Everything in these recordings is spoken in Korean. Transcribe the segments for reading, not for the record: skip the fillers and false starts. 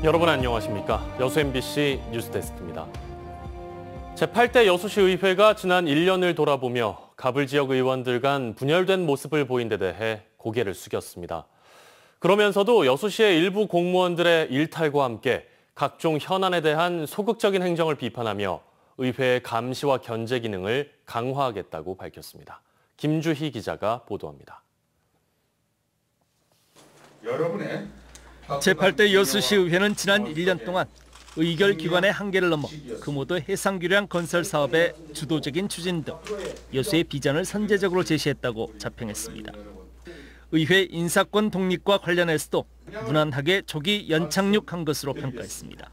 여러분 안녕하십니까? 여수 MBC 뉴스데스크입니다. 제8대 여수시 의회가 지난 1년을 돌아보며 가불 지역 의원들 간 분열된 모습을 보인 데 대해 고개를 숙였습니다. 그러면서도 여수시의 일부 공무원들의 일탈과 함께 각종 현안에 대한 소극적인 행정을 비판하며 의회의 감시와 견제 기능을 강화하겠다고 밝혔습니다. 김주희 기자가 보도합니다. 제8대 여수시의회는 지난 1년 동안 의결기관의 한계를 넘어 금오도 해상교량 건설 사업의 주도적인 추진 등 여수의 비전을 선제적으로 제시했다고 자평했습니다. 의회 인사권 독립과 관련해서도 무난하게 조기 연착륙한 것으로 평가했습니다.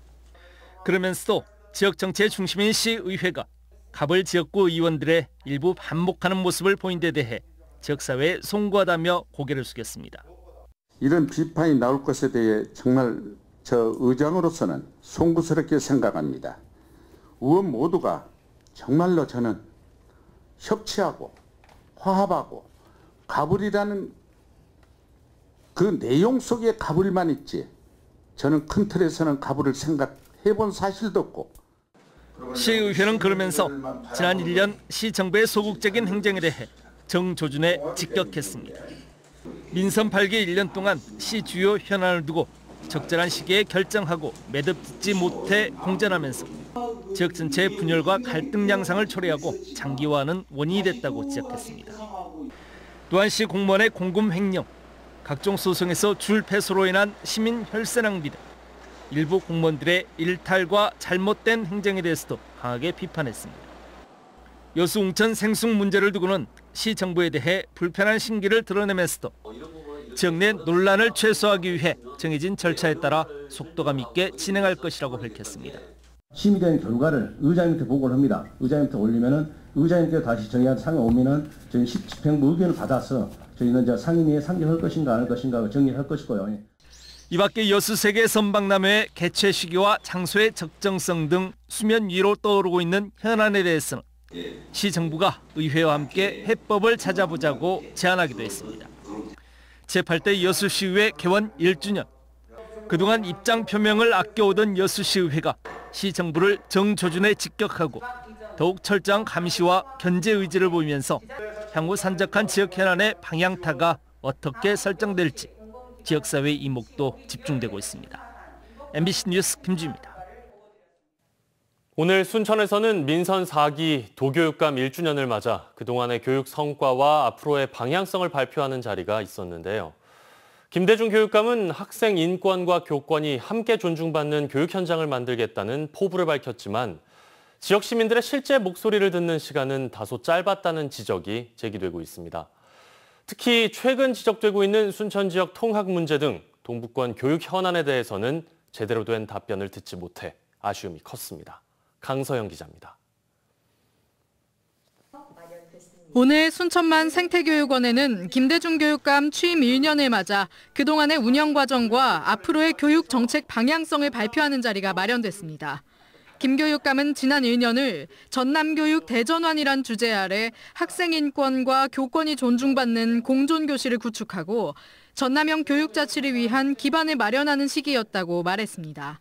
그러면서도 지역 정치의 중심인 시의회가 가불 지역구 의원들의 일부 반목하는 모습을 보인 데 대해 지역사회에 송구하다며 고개를 숙였습니다. 이런 비판이 나올 것에 대해 정말 저 의장으로서는 송구스럽게 생각합니다. 의원 모두가 정말로 저는 협치하고 화합하고 가불이라는 그 내용 속에 가불만 있지 저는 큰 틀에서는 가불을 생각해본 사실도 없고. 시의회는 그러면서 지난 1년 시 정부의 소극적인 행정에 대해 정조준에 직격했습니다. 민선 8기 1년 동안 시 주요 현안을 두고 적절한 시기에 결정하고 매듭짓지 못해 공전하면서 지역 전체의 분열과 갈등 양상을 초래하고 장기화하는 원인이 됐다고 지적했습니다. 또한 시 공무원의 공금 횡령, 각종 소송에서 줄 패소로 인한 시민 혈세 낭비 등 일부 공무원들의 일탈과 잘못된 행정에 대해서도 강하게 비판했습니다. 여수 웅천 생숙 문제를 두고는 시 정부에 대해 불편한 심기를 드러내면서도 지역 내 논란을 최소화하기 위해 정해진 절차에 따라 속도감 있게 진행할 것이라고 밝혔습니다. 심의된 결과를 의장님한테 보고를 합니다. 의장님한테 올리면은 의장님께서 다시 저희한테 상에 오면은 저희 집행부 의견을 받아서 저희는 상임위에 상정할 것인가 안 할 것인가 정리할 것이고요. 이 밖에 여수 세계 선박람회의 개최 시기와 장소의 적정성 등 수면 위로 떠오르고 있는 현안에 대해서는 시 정부가 의회와 함께 해법을 찾아보자고 제안하기도 했습니다. 제8대 여수시의회 개원 1주년. 그동안 입장 표명을 아껴오던 여수시의회가 시 정부를 정조준에 직격하고 더욱 철저한 감시와 견제 의지를 보이면서 향후 산적한 지역 현안의 방향타가 어떻게 설정될지 지역사회 이목도 집중되고 있습니다. MBC 뉴스 김주희입니다. 오늘 순천에서는 민선 4기 도교육감 1주년을 맞아 그동안의 교육 성과와 앞으로의 방향성을 발표하는 자리가 있었는데요. 김대중 교육감은 학생 인권과 교권이 함께 존중받는 교육 현장을 만들겠다는 포부를 밝혔지만 지역 시민들의 실제 목소리를 듣는 시간은 다소 짧았다는 지적이 제기되고 있습니다. 특히 최근 지적되고 있는 순천 지역 통학 문제 등 동북권 교육 현안에 대해서는 제대로 된 답변을 듣지 못해 아쉬움이 컸습니다. 강서영 기자입니다. 오늘 순천만 생태교육원에는 김대중 교육감 취임 1년을 맞아 그동안의 운영 과정과 앞으로의 교육 정책 방향성을 발표하는 자리가 마련됐습니다. 김 교육감은 지난 1년을 전남교육 대전환이란 주제 아래 학생 인권과 교권이 존중받는 공존교실을 구축하고 전남형 교육자치를 위한 기반을 마련하는 시기였다고 말했습니다.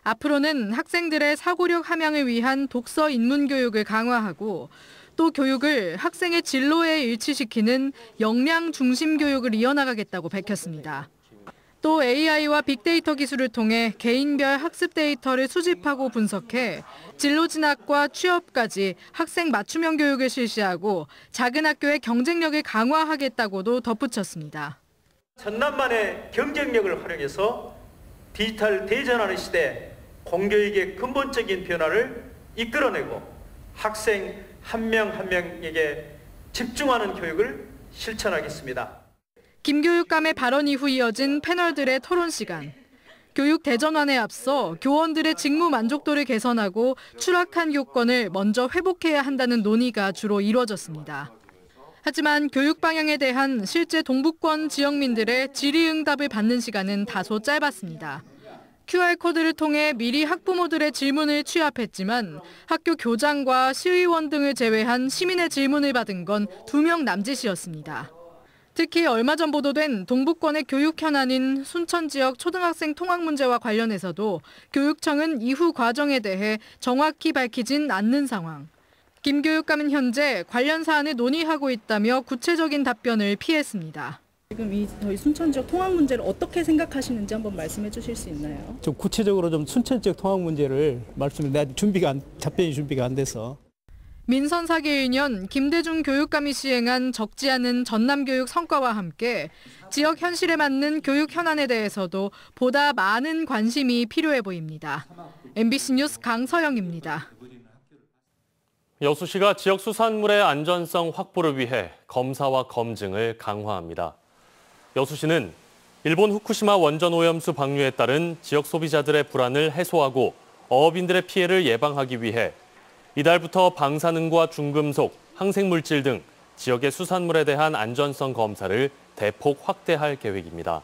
앞으로는 학생들의 사고력 함양을 위한 독서 인문 교육을 강화하고 또 교육을 학생의 진로에 일치시키는 역량 중심 교육을 이어나가겠다고 밝혔습니다. 또 AI와 빅데이터 기술을 통해 개인별 학습 데이터를 수집하고 분석해 진로 진학과 취업까지 학생 맞춤형 교육을 실시하고 작은 학교의 경쟁력을 강화하겠다고도 덧붙였습니다. 전남만의 경쟁력을 활용해서 디지털 대전환의 시대 공교육의 근본적인 변화를 이끌어내고 학생 한 명 한 명에게 집중하는 교육을 실천하겠습니다. 김 교육감의 발언 이후 이어진 패널들의 토론 시간. 교육 대전환에 앞서 교원들의 직무 만족도를 개선하고 추락한 교권을 먼저 회복해야 한다는 논의가 주로 이루어졌습니다. 하지만 교육 방향에 대한 실제 동북권 지역민들의 질의응답을 받는 시간은 다소 짧았습니다. QR코드를 통해 미리 학부모들의 질문을 취합했지만 학교 교장과 시의원 등을 제외한 시민의 질문을 받은 건 2명 남짓이었습니다. 특히 얼마 전 보도된 동부권의 교육 현안인 순천 지역 초등학생 통학 문제와 관련해서도 교육청은 이후 과정에 대해 정확히 밝히진 않는 상황. 김 교육감은 현재 관련 사안을 논의하고 있다며 구체적인 답변을 피했습니다. 지금 저희 순천 지역 통학 문제를 어떻게 생각하시는지 한번 말씀해 주실 수 있나요? 좀 구체적으로 좀 순천 지역 통학 문제를 답변이 준비가 안 돼서. 민선 사기 1년 김대중 교육감이 시행한 적지 않은 전남교육 성과와 함께 지역 현실에 맞는 교육 현안에 대해서도 보다 많은 관심이 필요해 보입니다. MBC 뉴스 강서영입니다. 여수시가 지역 수산물의 안전성 확보를 위해 검사와 검증을 강화합니다. 여수시는 일본 후쿠시마 원전 오염수 방류에 따른 지역 소비자들의 불안을 해소하고 어업인들의 피해를 예방하기 위해 이달부터 방사능과 중금속, 항생물질 등 지역의 수산물에 대한 안전성 검사를 대폭 확대할 계획입니다.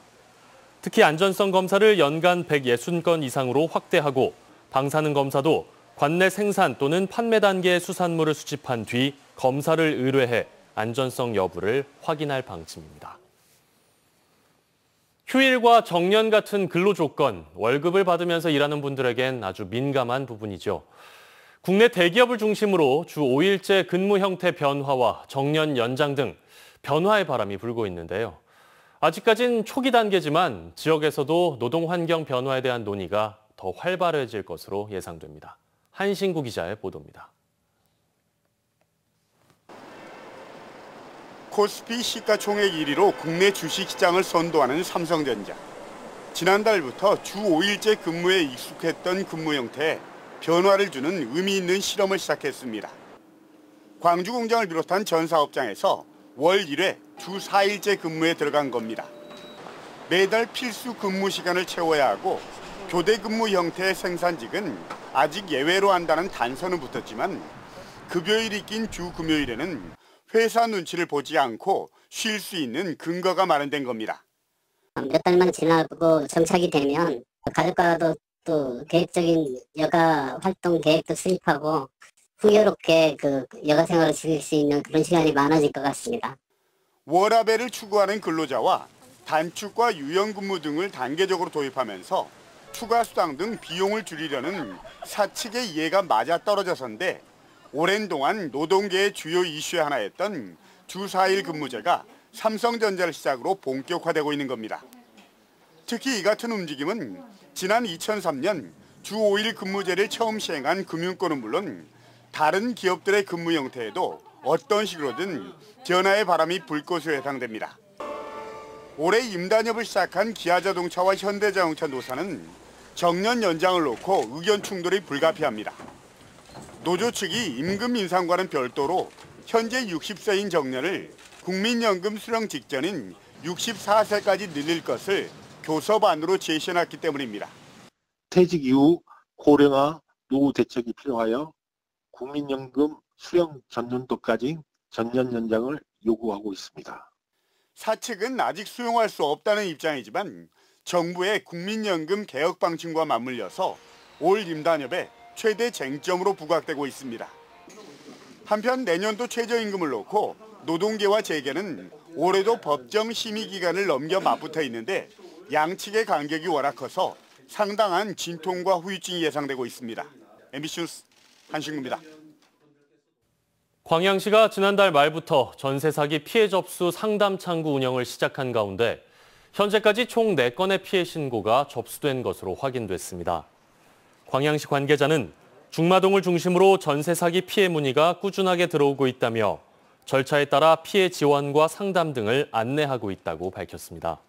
특히 안전성 검사를 연간 160건 이상으로 확대하고 방사능 검사도 관내 생산 또는 판매 단계의 수산물을 수집한 뒤 검사를 의뢰해 안전성 여부를 확인할 방침입니다. 휴일과 정년 같은 근로 조건, 월급을 받으면서 일하는 분들에겐 아주 민감한 부분이죠. 국내 대기업을 중심으로 주 5일제 근무 형태 변화와 정년 연장 등 변화의 바람이 불고 있는데요. 아직까진 초기 단계지만 지역에서도 노동 환경 변화에 대한 논의가 더 활발해질 것으로 예상됩니다. 한신구 기자의 보도입니다. 코스피 시가총액 1위로 국내 주식시장을 선도하는 삼성전자. 지난달부터 주 5일제 근무에 익숙했던 근무 형태에 변화를 주는 의미 있는 실험을 시작했습니다. 광주 공장을 비롯한 전 사업장에서 월 1회 주 4일제 근무에 들어간 겁니다. 매달 필수 근무 시간을 채워야 하고 교대 근무 형태의 생산직은 아직 예외로 한다는 단서는 붙었지만 급여일이 낀 주 금요일에는 회사 눈치를 보지 않고 쉴 수 있는 근거가 마련된 겁니다. 몇 달만 지나고 정착이 되면 가족과도 또 계획적인 여가 활동 계획도 수립하고 풍요롭게 여가 생활을 즐길 수 있는 그런 시간이 많아질 것 같습니다. 워라밸을 추구하는 근로자와 단축과 유연근무 등을 단계적으로 도입하면서 추가 수당 등 비용을 줄이려는 사측의 이해가 맞아떨어져서인데 오랜 동안 노동계의 주요 이슈의 하나였던 주 4일 근무제가 삼성전자를 시작으로 본격화되고 있는 겁니다. 특히 이 같은 움직임은 지난 2003년 주 5일 근무제를 처음 시행한 금융권은 물론 다른 기업들의 근무 형태에도 어떤 식으로든 변화의 바람이 불 것으로 예상됩니다. 올해 임단협을 시작한 기아자동차와 현대자동차 노사는 정년 연장을 놓고 의견 충돌이 불가피합니다. 노조 측이 임금 인상과는 별도로 현재 60세인 정년을 국민연금 수령 직전인 64세까지 늘릴 것을 교섭안으로 제시해놨기 때문입니다. 퇴직 이후 고령화 노후 대책이 필요하여 국민연금 수령 전년도까지 전년 연장을 요구하고 있습니다. 사측은 아직 수용할 수 없다는 입장이지만 정부의 국민연금 개혁 방침과 맞물려서 올 임단협에 최대 쟁점으로 부각되고 있습니다. 한편 내년도 최저임금을 놓고 노동계와 재계는 올해도 법정 심의 기간을 넘겨 맞붙어 있는데 양측의 간격이 워낙 커서 상당한 진통과 후유증이 예상되고 있습니다. MBC 뉴스 한신구입니다. 광양시가 지난달 말부터 전세 사기 피해 접수 상담 창구 운영을 시작한 가운데 현재까지 총 4건의 피해 신고가 접수된 것으로 확인됐습니다. 광양시 관계자는 중마동을 중심으로 전세 사기 피해 문의가 꾸준하게 들어오고 있다며 절차에 따라 피해 지원과 상담 등을 안내하고 있다고 밝혔습니다.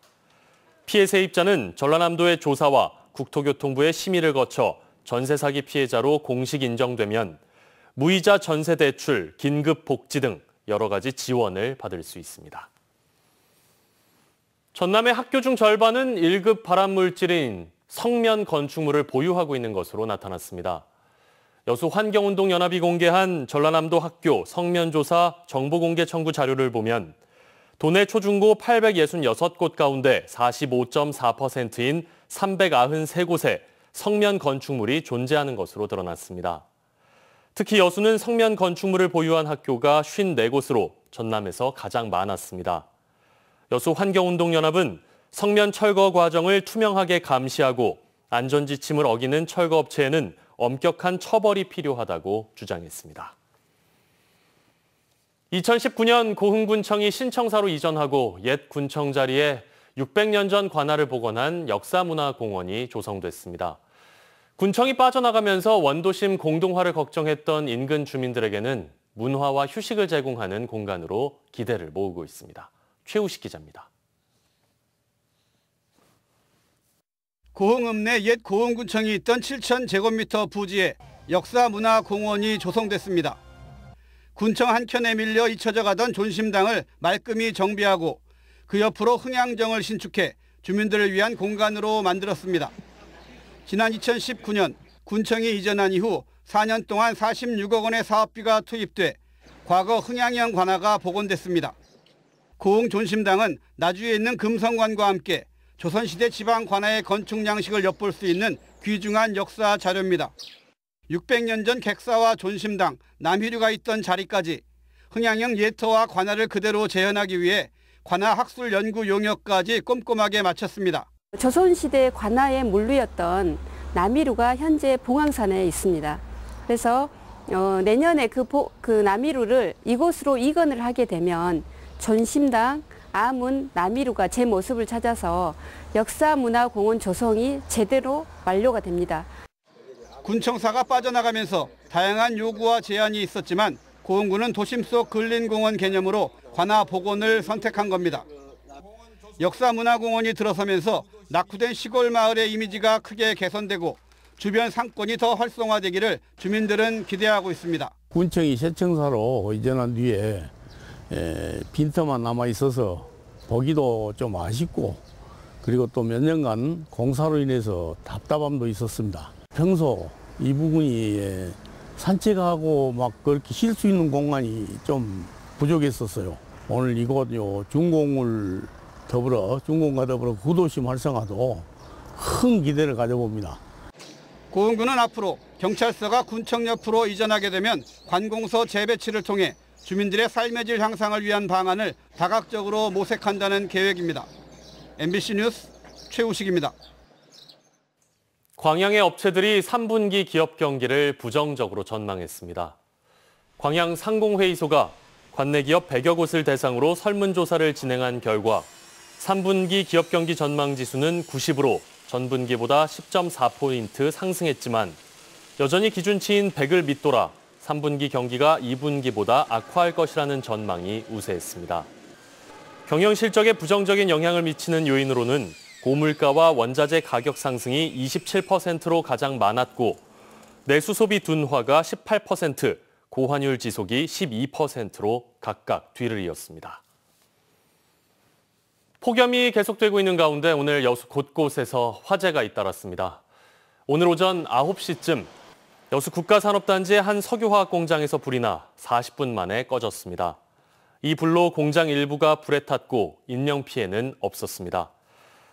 피해 세입자는 전라남도의 조사와 국토교통부의 심의를 거쳐 전세 사기 피해자로 공식 인정되면 무이자 전세 대출, 긴급 복지 등 여러 가지 지원을 받을 수 있습니다. 전남의 학교 중 절반은 1급 발암물질인 성면 건축물을 보유하고 있는 것으로 나타났습니다. 여수 환경운동연합이 공개한 전라남도 학교 성면조사 정보공개 청구 자료를 보면 도내 초중고 866곳 가운데 45.4%인 393곳에 성면 건축물이 존재하는 것으로 드러났습니다. 특히 여수는 성면 건축물을 보유한 학교가 54곳으로 전남에서 가장 많았습니다. 여수 환경운동연합은 성면 철거 과정을 투명하게 감시하고 안전지침을 어기는 철거업체에는 엄격한 처벌이 필요하다고 주장했습니다. 2019년 고흥군청이 신청사로 이전하고 옛 군청 자리에 600년 전 관할을 복원한 역사문화공원이 조성됐습니다. 군청이 빠져나가면서 원도심 공동화를 걱정했던 인근 주민들에게는 문화와 휴식을 제공하는 공간으로 기대를 모으고 있습니다. 최우식 기자입니다. 고흥읍 내 옛 고흥군청이 있던 7,000제곱미터 부지에 역사문화공원이 조성됐습니다. 군청 한켠에 밀려 잊혀져 가던 존심당을 말끔히 정비하고 그 옆으로 흥양정을 신축해 주민들을 위한 공간으로 만들었습니다. 지난 2019년 군청이 이전한 이후 4년 동안 46억 원의 사업비가 투입돼 과거 흥양형 관아가 복원됐습니다. 고흥 존심당은 나주에 있는 금성관과 함께 조선시대 지방 관아의 건축 양식을 엿볼 수 있는 귀중한 역사 자료입니다. 600년 전 객사와 존심당, 남희류가 있던 자리까지 흥양형 예터와 관아를 그대로 재현하기 위해 관아 학술 연구 용역까지 꼼꼼하게 마쳤습니다. 조선시대 관아의 물류였던 남희류가 현재 봉황산에 있습니다. 그래서 내년에 그 남희류를 이곳으로 이관을 하게 되면 존심당, 아문, 남희류가 제 모습을 찾아서 역사문화공원 조성이 제대로 완료가 됩니다. 군청사가 빠져나가면서 다양한 요구와 제안이 있었지만 고흥군은 도심 속 근린공원 개념으로 관아 복원을 선택한 겁니다. 역사문화공원이 들어서면서 낙후된 시골 마을의 이미지가 크게 개선되고 주변 상권이 더 활성화되기를 주민들은 기대하고 있습니다. 군청이 세청사로 이전한 뒤에 빈터만 남아 있어서 보기도 좀 아쉽고 그리고 또 몇 년간 공사로 인해서 답답함도 있었습니다. 평소 이 부분이 산책하고 막 그렇게 쉴 수 있는 공간이 좀 부족했었어요. 오늘 이곳 준공과 더불어 구도심 활성화도 큰 기대를 가져봅니다. 고흥군은 앞으로 경찰서가 군청 옆으로 이전하게 되면 관공서 재배치를 통해 주민들의 삶의 질 향상을 위한 방안을 다각적으로 모색한다는 계획입니다. MBC 뉴스 최우식입니다. 광양의 업체들이 3분기 기업 경기를 부정적으로 전망했습니다. 광양 상공회의소가 관내 기업 100여 곳을 대상으로 설문조사를 진행한 결과 3분기 기업 경기 전망 지수는 90으로 전분기보다 10.4포인트 상승했지만 여전히 기준치인 100을 밑돌아 3분기 경기가 2분기보다 악화할 것이라는 전망이 우세했습니다. 경영 실적에 부정적인 영향을 미치는 요인으로는 고물가와 원자재 가격 상승이 27%로 가장 많았고 내수 소비 둔화가 18%, 고환율 지속이 12%로 각각 뒤를 이었습니다. 폭염이 계속되고 있는 가운데 오늘 여수 곳곳에서 화재가 잇따랐습니다. 오늘 오전 9시쯤 여수 국가산업단지의 한 석유화학 공장에서 불이 나 40분 만에 꺼졌습니다. 이 불로 공장 일부가 불에 탔고 인명피해는 없었습니다.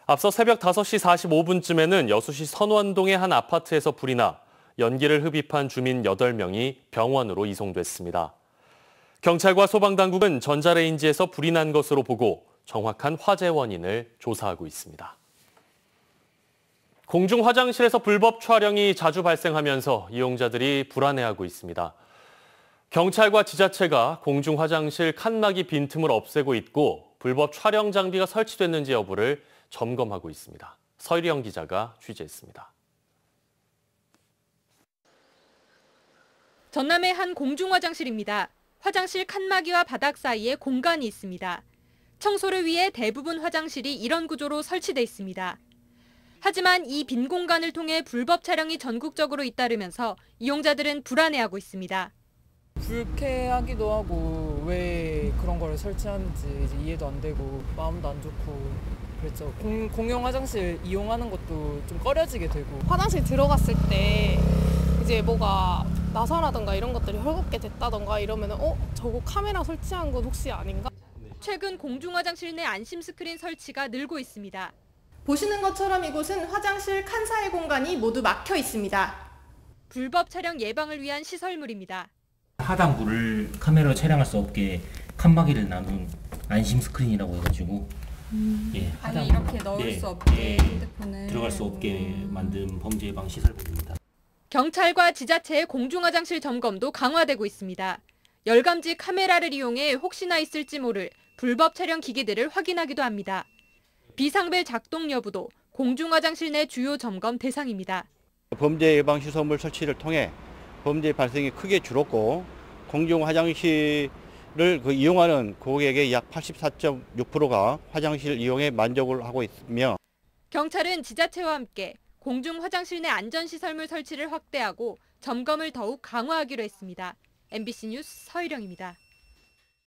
앞서 새벽 5시 45분쯤에는 여수시 선원동의 한 아파트에서 불이 나 연기를 흡입한 주민 8명이 병원으로 이송됐습니다. 경찰과 소방당국은 전자레인지에서 불이 난 것으로 보고 정확한 화재 원인을 조사하고 있습니다. 공중 화장실에서 불법 촬영이 자주 발생하면서 이용자들이 불안해하고 있습니다. 경찰과 지자체가 공중 화장실 칸막이 빈틈을 없애고 있고 불법 촬영 장비가 설치됐는지 여부를 점검하고 있습니다. 서일영 기자가 취재했습니다. 전남의 한 공중 화장실입니다. 화장실 칸막이와 바닥 사이에 공간이 있습니다. 청소를 위해 대부분 화장실이 이런 구조로 설치돼 있습니다. 하지만 이 빈 공간을 통해 불법 촬영이 전국적으로 잇따르면서 이용자들은 불안해하고 있습니다. 불쾌하기도 하고 왜 그런 걸 설치하는지 이제 이해도 안 되고 마음도 안 좋고 그랬죠. 공용 화장실 이용하는 것도 좀 꺼려지게 되고. 화장실 들어갔을 때 이제 뭐가 나사라던가 이런 것들이 헐겁게 됐다던가 이러면 저거 카메라 설치한 건 혹시 아닌가? 최근 공중 화장실 내 안심 스크린 설치가 늘고 있습니다. 보시는 것처럼 이곳은 화장실 칸 사이 공간이 모두 막혀 있습니다. 불법 촬영 예방을 위한 시설물입니다. 하단부를 카메라로 촬영할 수 없게 칸막이를 나눈 안심 스크린이라고 해가지고 예, 아니 이렇게 넣을 수 없게 핸드폰을 들어갈 수 없게 만든 범죄 예방 시설물입니다. 경찰과 지자체의 공중화장실 점검도 강화되고 있습니다. 열감지 카메라를 이용해 혹시나 있을지 모를 불법 촬영 기기들을 확인하기도 합니다. 비상벨 작동 여부도 공중화장실 내 주요 점검 대상입니다. 범죄 예방 시설물 설치를 통해 범죄 발생이 크게 줄었고 공중화장실을 이용하는 고객의 약 84.6%가 화장실 이용에 만족을 하고 있으며 경찰은 지자체와 함께 공중화장실 내 안전시설물 설치를 확대하고 점검을 더욱 강화하기로 했습니다. MBC 뉴스 서희령입니다.